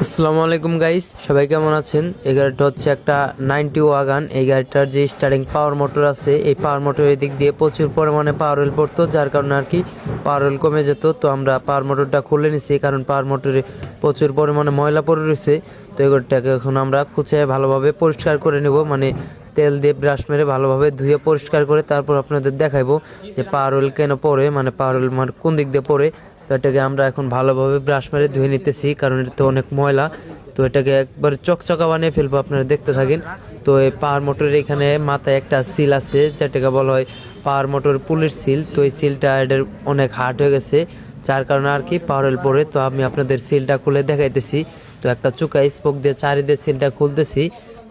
আসসালামু আলাইকুম গাইস, সবাই কেমন আছেন? এই গাড়িটা হচ্ছে একটা 90 ওয়াগান। এই গাড়িটার যে স্টারিং পাওয়ার মোটর আছে, এই পাওয়ার মোটরের দিক দিয়ে প্রচুর পরিমাণে পাওয়ার অয়েল পড়তো, যার কারণে আর কি পাওয়ার অয়েল কমে যেত। তো আমরা পাওয়ার মোটরটা খুলে নিছি, কারণ পাওয়ার মোটরে প্রচুর পরিমাণে ময়লা পড়ে রয়েছে। তো এই গাড়িটাকে এখন আমরা খুঁচে ভালোভাবে পরিষ্কার করে নেব, মানে তেল দিয়ে ব্রাশ মেরে ভালোভাবে ধুয়ে পরিষ্কার করে তারপর আপনাদের দেখাইবো যে পাওয়ার অয়েল কেন পড়ে, মানে পাওয়ার অয়েল মানে কোন দিক দিয়ে পড়ে। তো এটাকে আমরা এখন ভালোভাবে ব্রাশ মেরে ধুয়ে নিতেছি, কারণ এটা তো অনেক ময়লা। তো এটাকে একবার চকচকা বানিয়ে ফেলবো, আপনারা দেখতে থাকেন। তো এই পাওয়ার মোটরের এখানে মাথায় একটা সিল আছে, যেটাকে বলা হয় পাওয়ার মোটর পুলের সিল। তো এই সিলটা এটার অনেক হার্ড হয়ে গেছে, যার কারণে আর কি পাওয়ার অয়েল পড়ে। তো আমি আপনাদের সিলটা খুলে দেখাইতেছি। তো একটা চুকা স্পোক দিয়ে চারিদিকে সিলটা খুলতেছি।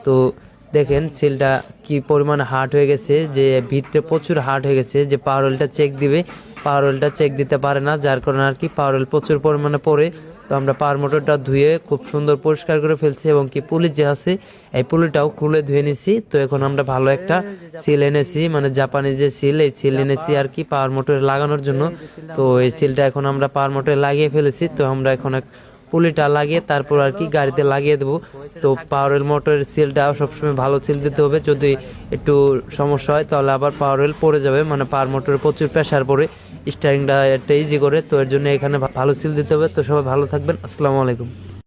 তো দেখেন সিলটা কি পরিমাণে হার্ড হয়ে গেছে, যে ভিতরে প্রচুর হার্ড হয়ে গেছে, যে পাওয়ার অয়েলটা চেক দিবে, পাওয়ার অয়েলটা চেক দিতে পারে না, যার কারণে আর কি পাওয়ার অয়েল প্রচুর পরিমাণে পড়ে। তো আমরা পাওয়ার মোটরটা ধুয়ে খুব সুন্দর পরিষ্কার করে ফেলছি, এবং কি পুলি যে আছে এই পুলিটাও খুলে ধুয়ে নিছি। তো এখন আমরা ভালো একটা সিল এনেছি, মানে জাপানি যে সিল, এই সিল এনেছি আর কি পাওয়ার মোটরে লাগানোর জন্য। তো এই সিলটা এখন আমরা পাওয়ার মোটরে লাগিয়ে ফেলেছি। তো আমরা এখন পুলিটা লাগিয়ে তারপর আর কি গাড়িতে লাগিয়ে দেবো। তো পাওয়ার অয়েল মোটরের সিলটা সবসময় ভালো সিল দিতে হবে, যদি একটু সমস্যা হয় তাহলে আবার পাওয়ার অয়েল পড়ে যাবে, মানে পাওয়ার মোটরে প্রচুর প্রেশার পড়ে, স্টারিংটা একটা ইজি করে। তো এর জন্য এখানে ভালো সিল দিতে হবে। তো সবাই ভালো থাকবেন, আসসালামু আলাইকুম।